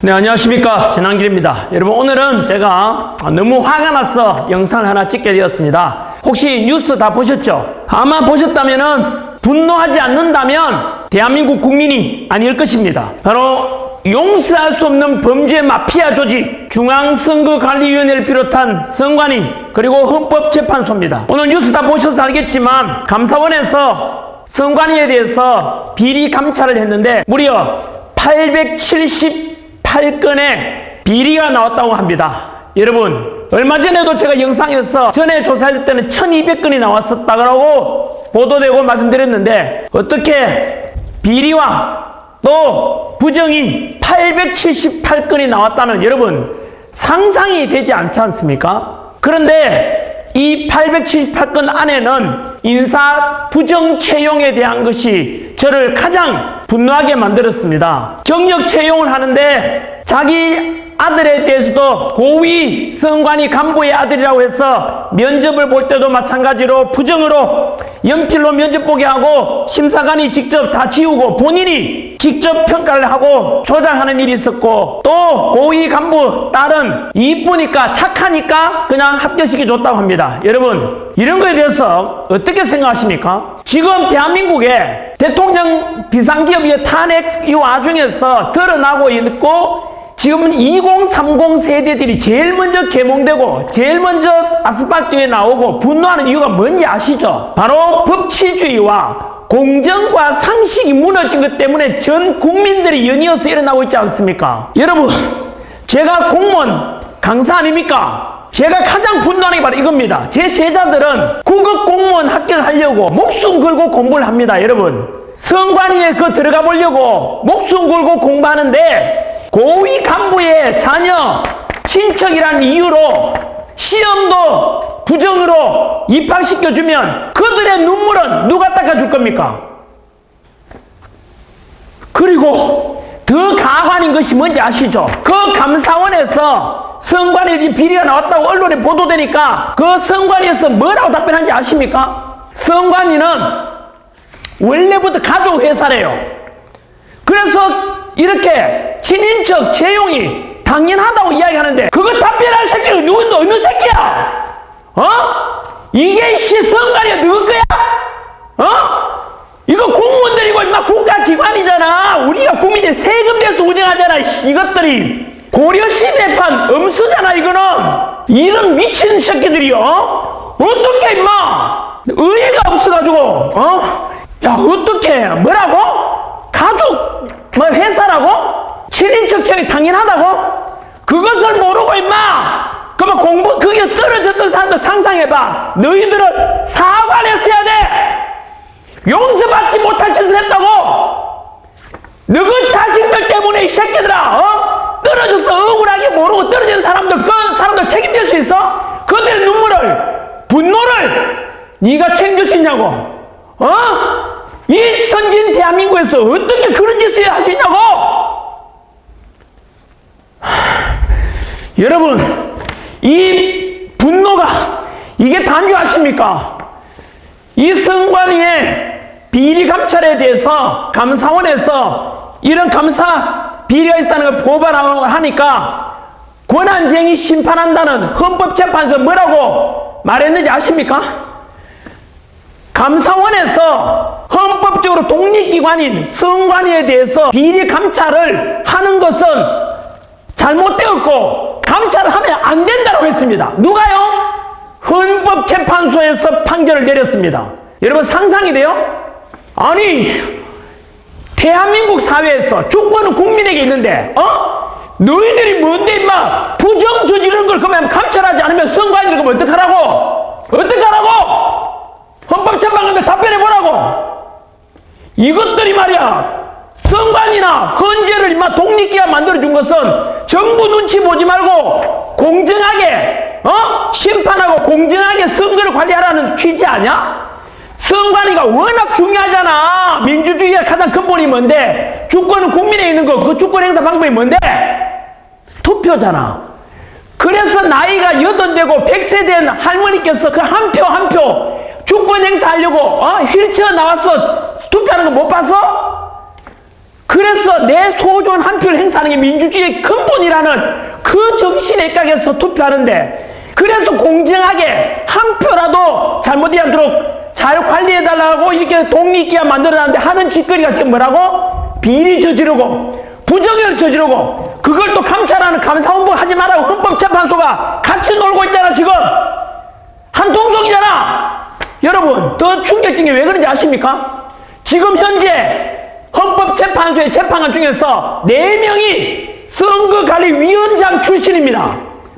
네, 안녕하십니까. 전한길입니다. 여러분, 오늘은 제가 너무 화가 나서 영상을 하나 찍게 되었습니다. 혹시 뉴스 다 보셨죠? 아마 보셨다면은 분노하지 않는다면 대한민국 국민이 아닐 것입니다. 바로 용서할 수 없는 범죄 마피아 조직 중앙선거관리위원회를 비롯한 선관위 그리고 헌법재판소입니다. 오늘 뉴스 다 보셔서 알겠지만 감사원에서 선관위에 대해서 비리 감찰을 했는데 무려 878건의 비리가 나왔다고 합니다. 여러분, 얼마 전에도 제가 영상에서 전에 조사할 때는 1200건이 나왔었다고 보도되고 말씀드렸는데 어떻게 비리와 또 부정이 878건이 나왔다는, 여러분 상상이 되지 않지 않습니까? 그런데 이 878건 안에는 인사 부정 채용에 대한 것이 저를 가장 분노하게 만들었습니다. 경력 채용을 하는데 자기 아들에 대해서도 고위 선관위 간부의 아들이라고 해서 면접을 볼 때도 마찬가지로 부정으로 연필로 면접 보게 하고 심사관이 직접 다 지우고 본인이 직접 평가를 하고 조작하는 일이 있었고, 또 고위 간부 딸은 이쁘니까 착하니까 그냥 합격시켜 줬다고 합니다. 여러분, 이런 거에 대해서 어떻게 생각하십니까? 지금 대한민국에 대통령 비상기업의 탄핵 이 와중에서 드러나고 있고, 지금은 2030 세대들이 제일 먼저 개몽되고 제일 먼저 아스팔트 위에 나오고 분노하는 이유가 뭔지 아시죠? 바로 법치주의와 공정과 상식이 무너진 것 때문에 전 국민들이 연이어서 일어나고 있지 않습니까? 여러분, 제가 공무원 강사 아닙니까? 제가 가장 분노하는 게 바로 이겁니다. 제 제자들은 국어 공무원 합격을 하려고 목숨 걸고 공부를 합니다. 여러분, 선관위에 들어가 보려고 목숨 걸고 공부하는데 고위 간부의 자녀, 친척이라는 이유로 시험도 부정으로 입학시켜주면 그들의 눈물은 누가 닦아줄 겁니까? 그리고 더 가관인 것이 뭔지 아시죠? 그 감사원에서 선관위 비리가 나왔다고 언론에 보도되니까 그 선관위에서 뭐라고 답변한지 아십니까? 선관위는 원래부터 가족회사래요. 그래서 이렇게 친인척 채용이 당연하다고 이야기하는데 그거 답변할 새끼가 누군데 어느 새끼야? 이게 선관위가 누구 거야? 이거 공무원들이고 임마 국가기관이잖아. 우리가 국민들 세금 내서 운영하잖아. 이것들이 고려시대판 엄수잖아. 이거는 이런 미친 새끼들이요. 어떻게 임마 의의가 없어가지고 야 어떻게 뭐라고? 가족 뭐 회사라고? 친인척 채용이 당연하다고? 그것을 모르고 임마 그러면 공부 거기에 떨어졌던 사람들 상상해봐. 너희들은 사과를 했어야 돼. 용서받지 못할 짓을 했다고. 너희 자식들 때문에 이 새끼들아 떨어져서 억울하게 모르고 떨어진 사람들 그 사람들 책임질 수 있어? 그들의 눈물을 분노를 네가 책임질 수 있냐고? 이 선진 대한민국에서 어떻게 그런 짓을 할 수 있냐고? 여러분, 이 분노가 이게 단지 아십니까? 이 선관위의 비리 감찰에 대해서 감사원에서 이런 감사 비리가 있다는 걸 고발하고 하니까 권한쟁의 심판한다는 헌법재판소 뭐라고 말했는지 아십니까? 감사원에서 헌법적으로 독립기관인 선관위에 대해서 비리 감찰을 하는 것은 잘못되었고 감찰을 하면 안 된다고 했습니다. 누가요? 헌법재판소에서 판결을 내렸습니다. 여러분 상상이 돼요? 아니 대한민국 사회에서 주권은 국민에게 있는데 너희들이 뭔데 임마 부정 저지르는 걸 그러면 감찰하지 않으면 선관위를 그러면 어떡하라고? 어떡하라고? 헌법재판관들 답변해보라고. 이것들이 말이야 선관위나 헌재를 임마 독립기관 만들어준 것은 정부 눈치 보지 말고 공정하게 심판하고 공정하게 선거를 관리하라는 취지 아니야? 선관위가 워낙 중요하잖아. 민주주의의 가장 근본이 뭔데? 주권은 국민에 있는 거. 그 주권 행사 방법이 뭔데? 투표잖아. 그래서 나이가 80되고 100세 된 할머니께서 그 한 표 한 표 주권 행사하려고 휠체어 나와서 투표하는 거 못 봤어? 그래서 내 소존 한 표를 행사하는 게 민주주의의 근본이라는 그 정신에 입각해서 투표하는데, 그래서 공정하게 한 표라도 잘못되지 않도록 잘 관리해달라고 이렇게 독립기관 만들어놨는데 하는 짓거리가 지금 뭐라고? 비리 저지르고 부정을 저지르고 그걸 또 감찰하는 감사원부 하지 말라고 헌법재판소가 같이 놀고 있잖아. 지금 한 통속이잖아. 여러분, 더 충격적인 게 왜 그런지 아십니까? 지금 현재 헌법재판소의 재판관 중에서 4명이 선거관리위원장 출신입니다.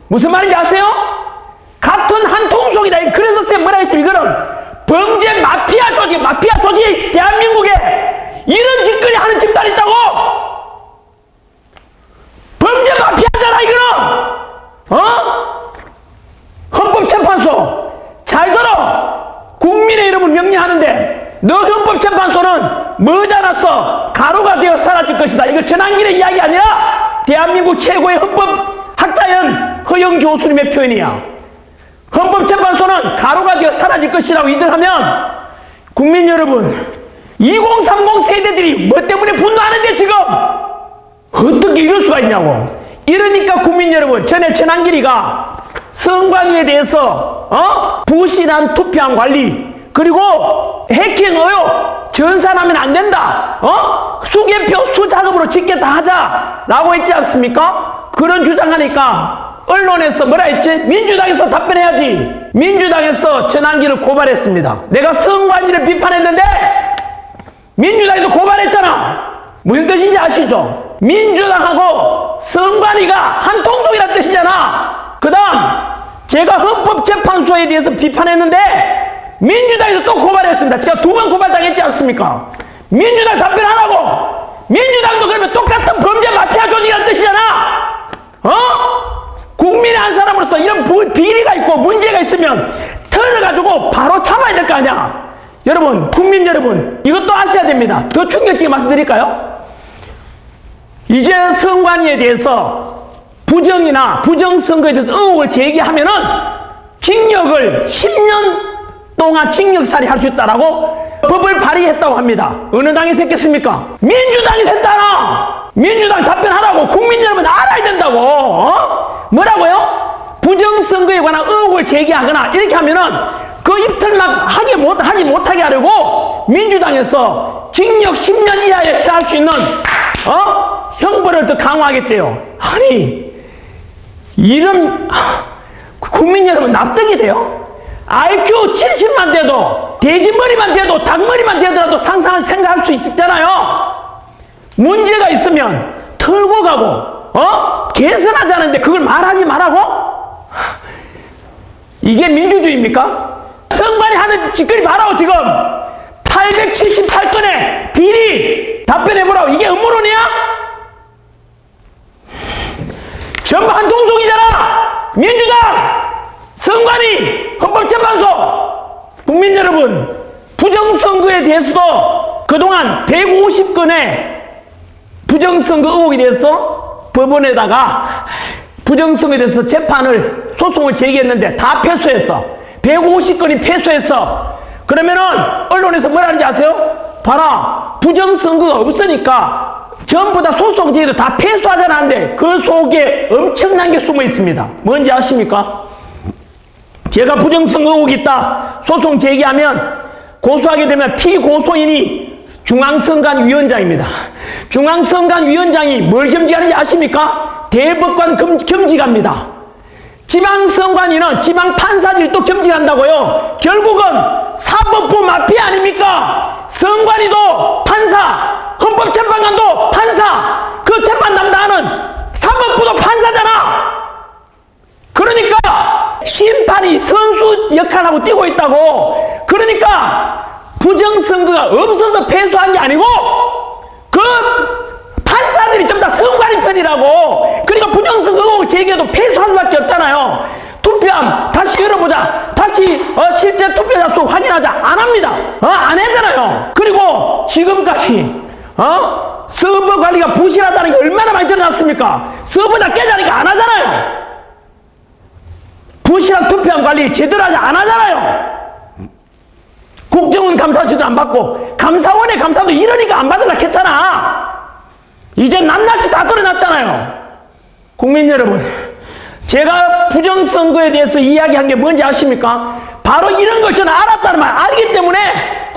무슨 말인지 아세요? 같은 한 통속이다. 그래서 쌤 뭐라 했습니까? 이거는 범죄 마피아 조직, 대한민국에 이런 짓거리 하는 집단이 있다고! 범죄 마피아잖아, 이거는! 헌법재판소, 잘 들어! 국민의 이름을 명령하는데, 너 헌법재판소는 뭐잖았어? 가루가 되어 사라질 것이다. 이거 전환길의 이야기 아니라 대한민국 최고의 헌법학자연 허영 교수님의 표현이야. 헌법재판소는 가루가 되어 사라질 것이라고 이들 하면, 국민 여러분, 2030 세대들이 뭐 때문에 분노하는데 지금 어떻게 이럴 수가 있냐고. 이러니까 국민 여러분, 전에 전환길이가 선관위에 대해서 부실한 투표한 관리, 그리고 해킹 의혹 전산하면 안 된다, 수개표 수작업으로 짓게 다 하자라고 했지 않습니까? 그런 주장하니까 언론에서 뭐라 했지? 민주당에서 답변해야지. 민주당에서 전환기를 고발했습니다. 내가 선관위를 비판했는데 민주당에서 고발했잖아. 무슨 뜻인지 아시죠? 민주당하고 선관위가 한 통속이라는 뜻이잖아. 그 다음 제가 헌법재판소에 대해서 비판했는데 민주당에서 또 고발했습니다. 제가 2번 고발당했지 않습니까? 민주당 답변하라고. 민주당도 그러면 똑같은 범죄 마피아 조직이라는 뜻이잖아. 국민의 한 사람으로서 이런 비리가 있고 문제가 있으면 털어가지고 바로 잡아야 될 거 아니야. 여러분, 국민 여러분, 이것도 아셔야 됩니다. 더 충격적인 말씀드릴까요? 이제 선관위에 대해서 부정이나 부정선거에 대해서 의혹을 제기하면은 징역을 10년 동안 징역살이 할 수 있다라고 법을 발의했다고 합니다. 어느 당에서 했겠습니까? 민주당이 했잖아. 민주당 답변하라고. 국민 여러분 알아야 된다고. 뭐라고요? 부정선거에 관한 의혹을 제기하거나 이렇게 하면은 그 이틀만 하지 못하게 하려고 민주당에서 징역 10년 이하에 처할 수 있는 형벌을 더 강화하겠대요. 아니, 이런 국민 여러분 납득이 돼요? IQ 70만 돼도, 돼지머리만 돼도, 닭머리만 되더라도 상상을 생각할 수 있잖아요. 문제가 있으면 털고 가고 개선하지 않은데 그걸 말하지 말라고? 이게 민주주의입니까? 선관위 하는 짓거리 봐라고. 지금 878건의 비리 답변해보라고. 이게 음모론이야? 전부 한 통속이잖아. 민주당, 선관위, 헌법재판소. 국민 여러분, 부정선거에 대해서도 그동안 150건의 부정선거 의혹에 대해서 법원에다가 부정선거에 대해서 재판을, 소송을 제기했는데 다 패소했어. 150건이 패소했어. 그러면은 언론에서 뭐라 하는지 아세요? 봐라, 부정선거가 없으니까 전부 다 소송 제기도 다 패소하잖아 하는데 그 속에 엄청난 게 숨어 있습니다. 뭔지 아십니까? 제가 부정선거 의혹이 있다 소송 제기하면 고소하게 되면 피고소인이 중앙선관위원장입니다. 중앙선관위원장이 뭘 겸직하는지 아십니까? 대법관 겸직합니다. 지방선관위는 지방판사들이 또 겸직한다고요. 결국은 사법부 마피아 아닙니까? 선관위도 판사, 헌법재판관도 판사, 그 재판 담당하는 사법부도 판사잖아. 그러니까 심판이 선수 역할하고 뛰고 있다고. 그러니까 부정선거가 없어서 패소한 게 아니고 그 판사들이 전부 다 선관위 편이라고. 그러니까 부정선거 의혹을 제기해도 패소할 수밖에 없잖아요. 투표함 다시 열어보자, 다시 실제 투표자 수 확인하자, 안 합니다. 안 하잖아요. 그리고 지금까지 서버 관리가 부실하다는 게 얼마나 많이 드러났습니까? 서버 다 깨자니까 안 하잖아요. 부실한 투표함 관리 제대로 하지 안 하잖아요. 국정원 감사 제대로 안 받고 감사원의 감사도 이러니까 안 받으려고 했잖아. 이제 낱낱이 다 드러났잖아요. 국민 여러분, 제가 부정선거에 대해서 이야기한 게 뭔지 아십니까? 바로 이런 걸 저는 알았다는 말, 알기 때문에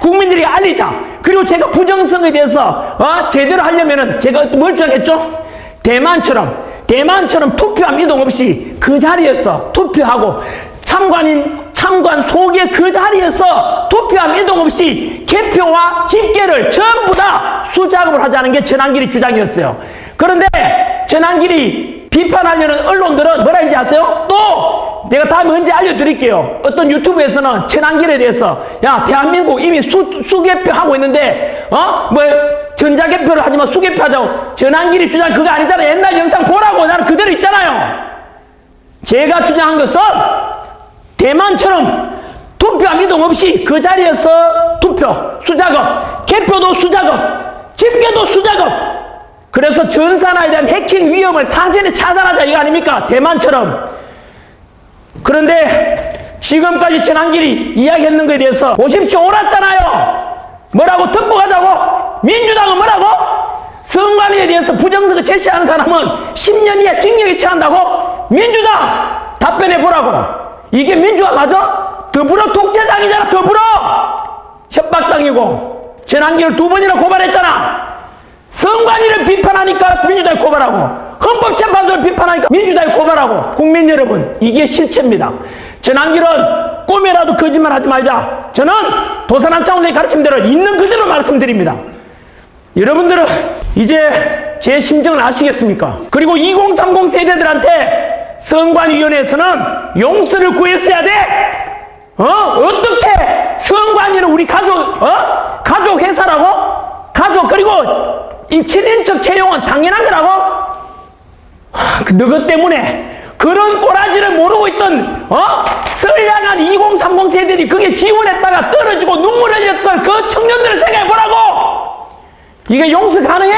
국민들이 알리자. 그리고 제가 부정선거에 대해서 제대로 하려면은 제가 뭘 주장했죠? 대만처럼 투표함 이동 없이 그 자리에서 투표하고 참관 속에 그 자리에서 투표함 이동 없이 개표와 집계를 전부 다 수작업을 하자는 게 전한길의 주장이었어요. 그런데 전한길이 비판하려는 언론들은 뭐라 했는지 아세요? 또 내가 다음에 언제 알려드릴게요. 어떤 유튜브에서는 전한길에 대해서 야 대한민국 이미 수개표하고 있는데 전자개표를 하지만 수개표하자고. 전한길이 주장 그거 아니잖아요. 옛날 영상 보라고. 나는 그대로 있잖아요. 제가 주장한 것은 대만처럼 투표함 이동 없이 그 자리에서 투표, 수작업, 개표도 수작업, 집계도 수작업. 그래서 전산화에 대한 해킹 위험을 사전에 차단하자 이거 아닙니까? 대만처럼. 그런데 지금까지 전한길이 이야기했는 것에 대해서 보십시오. 옳았잖아요. 뭐라고 듣고 가자고? 민주당은 뭐라고? 선관위에 대해서 부정선거 제시하는 사람은 10년 이하 징역에 처한다고? 민주당 답변해 보라고. 이게 민주화 맞아? 더불어 독재당이잖아. 더불어 협박당이고. 전한길을 2번이나 고발했잖아. 선관위를 비판하니까 민주당이 고발하고, 헌법재판소를 비판하니까 민주당이 고발하고. 국민 여러분, 이게 실체입니다. 전한길은 꿈에라도 거짓말 하지 말자. 저는 도산한 차원의 가르침대로 있는 그대로 말씀드립니다. 여러분들은 이제 제 심정을 아시겠습니까? 그리고 2030 세대들한테 선관위원회에서는 용서를 구했어야 돼. 어떻게 선관위는 우리 가족 회사라고? 그리고 이 7인척 채용은 당연한 거라고? 너것 때문에 그런 꼬라지를 모르고 있던 선량한 2030 세대들이 그게 지원했다가 떨어지고 눈물 흘렸을 그 청년들을 생각해 보라고. 이게 용서 가능해?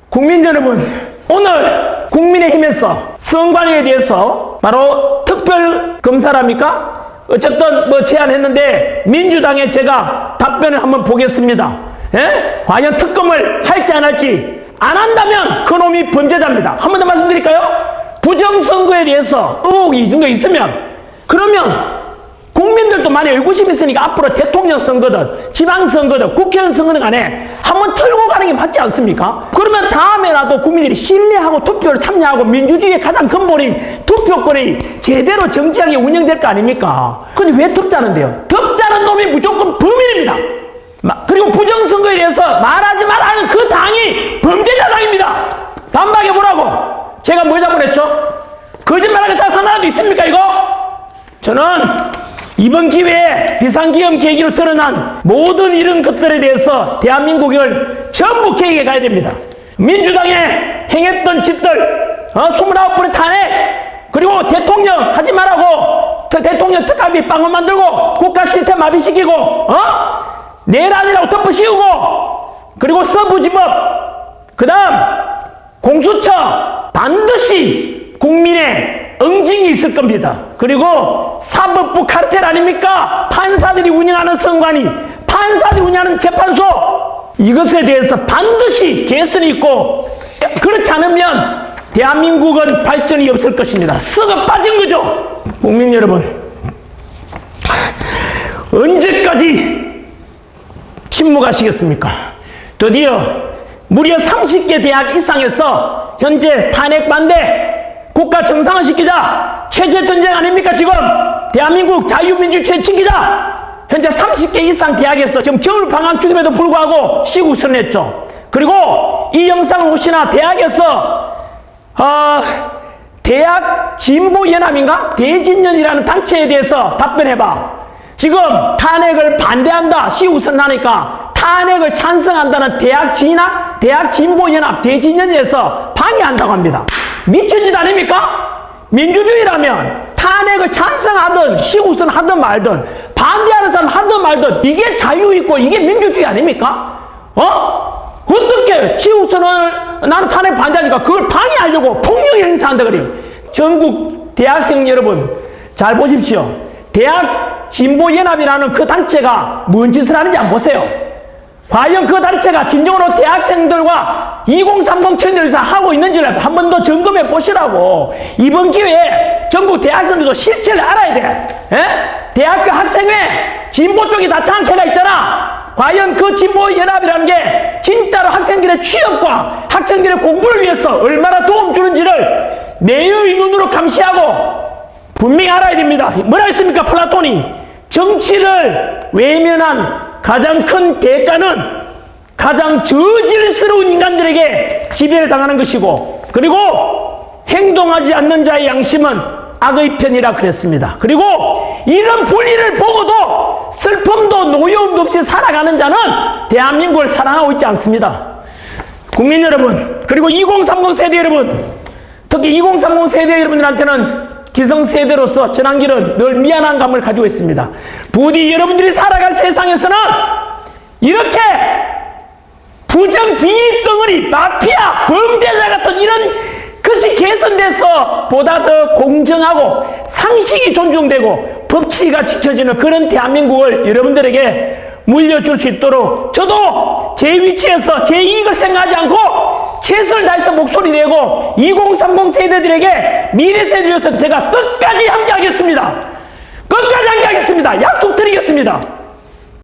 국민 여러분, 오늘 국민의힘에서 선관위에 대해서 바로 특별검사랍니까? 어쨌든 제안했는데 민주당에 제가 답변을 한번 보겠습니다. 예? 과연 특검을 할지 안 할지. 안 한다면 그놈이 범죄자입니다. 한 번 더 말씀드릴까요? 부정선거에 대해서 의혹이 이 정도 있으면, 그러면 국민들도 많이 의구심이 있으니까 앞으로 대통령 선거든 지방선거든 국회의원 선거든 간에 한번 털고 가는 게 맞지 않습니까? 그러면 다음에라도 국민들이 신뢰하고 투표를 참여하고 민주주의의 가장 근본인 투표권이 제대로 정직하게 운영될 거 아닙니까? 근데 왜 덮자는데요? 덮자는 놈이 무조건 범인입니다. 그리고 부정선거에 대해서 말하지 말라는 그 당이 범죄자당입니다. 반박해 보라고. 제가 뭘 잘못했죠? 거짓말하겠다는 하나라도 있습니까 이거? 저는 이번 기회에 비상기업 계기로 드러난 모든 이런 것들에 대해서 대한민국을 전부 계획해 가야 됩니다. 민주당에 행했던 짓들, 29번의 탄핵, 그리고 대통령 하지 말라고 대통령 특감비 빵을 만들고 국가 시스템 마비시키고 내란이라고 덮어씌우고, 그리고 서부지법, 그 다음 공수처 반드시 국민의 응징이 있을 겁니다. 그리고 사법부 카르텔 아닙니까? 판사들이 운영하는 선관위, 판사들이 운영하는 재판소, 이것에 대해서 반드시 개선이 있고, 그렇지 않으면 대한민국은 발전이 없을 것입니다. 썩어 빠진 거죠. 국민 여러분, 언제까지 침묵하시겠습니까? 드디어 무려 30개 대학 이상에서 현재 탄핵 반대, 국가 정상화 시키자, 체제 전쟁 아닙니까 지금? 대한민국 자유민주주의 지키자. 현재 30개 이상 대학에서 지금 겨울 방학 중임에도 불구하고 시국선언 했죠. 그리고 이 영상을 혹시나 대학에서 대학 진보연합인가? 대진연이라는 단체에 대해서 답변해봐. 지금 탄핵을 반대한다 시국선언하니까 탄핵을 찬성한다는 대학 진학, 대학 진보연합, 대진연에서 방해한다고 합니다. 미친 짓 아닙니까? 민주주의라면 탄핵을 찬성하든 시국선언 하든 말든 반대하는 사람 하든 말든 이게 자유 있고 이게 민주주의 아닙니까? 어떻게 시국선언을 나는 탄핵 반대하니까 그걸 방해하려고 폭력 행사한다 그래요. 전국 대학생 여러분 잘 보십시오. 대학 진보연합이라는 그 단체가 뭔 짓을 하는지 한번 보세요. 과연 그 단체가 진정으로 대학생들과 2030 청년을 위해서 하고 있는지를 한 번 더 점검해 보시라고. 이번 기회에 전국 대학생들도 실체를 알아야 돼. 에? 대학교 학생회 진보 쪽이 다 장캐가 있잖아. 과연 그 진보연합이라는 게 진짜로 학생들의 취업과 학생들의 공부를 위해서 얼마나 도움 주는지를 내의 눈으로 감시하고 분명히 알아야 됩니다. 뭐라 했습니까? 플라톤이 정치를 외면한 가장 큰 대가는 가장 저질스러운 인간들에게 지배를 당하는 것이고, 그리고 행동하지 않는 자의 양심은 악의 편이라 그랬습니다. 그리고 이런 불의를 보고도 슬픔도 노여움도 없이 살아가는 자는 대한민국을 사랑하고 있지 않습니다. 국민 여러분, 그리고 2030 세대 여러분, 특히 2030 세대 여러분들한테는 기성세대로서 전한길은 늘 미안한 감을 가지고 있습니다. 부디 여러분들이 살아갈 세상에서는 이렇게 부정, 비리 덩어리, 마피아, 범죄자 같은 이런 것이 개선돼서 보다 더 공정하고 상식이 존중되고 법치가 지켜지는 그런 대한민국을 여러분들에게 물려줄 수 있도록 저도 제 위치에서 제 이익을 생각하지 않고 최선을 다해서 목소리 내고 2030 세대들에게 미래 세대로서 제가 끝까지 함께하겠습니다. 끝까지 함께하겠습니다. 약속드리겠습니다.